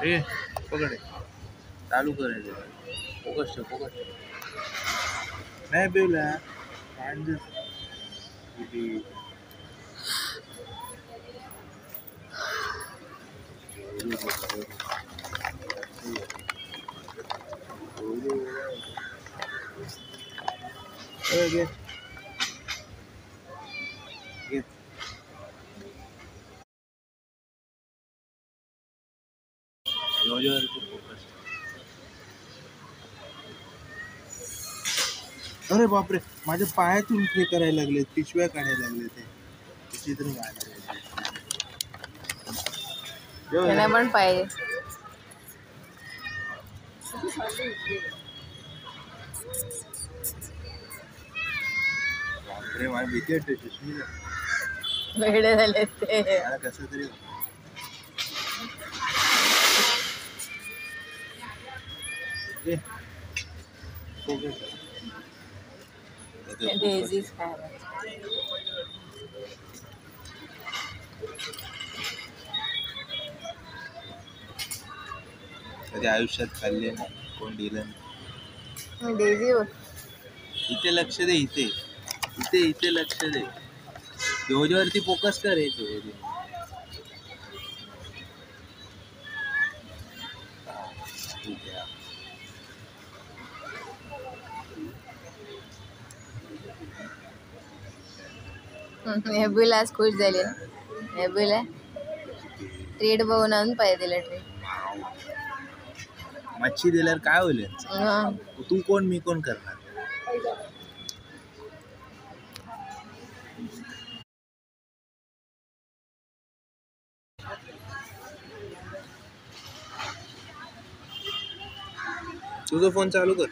ए पकड चालू करायचं फोकस ठेव फोकस ठेव नाही बेवला फोकस अरे बापरे माझ्या पायातून हे करायला लागले पिशव्या काढायला लागले ते चित्र त्याला पण पाहिजे बापरे मला भीती वाटते सुष्मिता वेगळे झाले ते मला कसं तरी डेझीच खायला कधी आयुष्यात खाल्ले नाही कोण दिलं नाही डेझी बघ इथे लक्ष दे इथे इथे इथे लक्ष दे जोजवरती फोकस कर हे जोज ठीक आहे नेबुला आज खुश झाली ना नेबुला ट्रीट बघून आणून पाहिजे तिला ट्रीट मच्छी दिल्यावर काय होईल तू कोण मी कोण करणार तुझा फोन चालू कर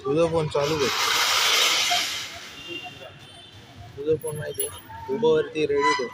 तुझा फोन चालू कर तुझा फोन माहिती आहे उभावरती रेडी ठेव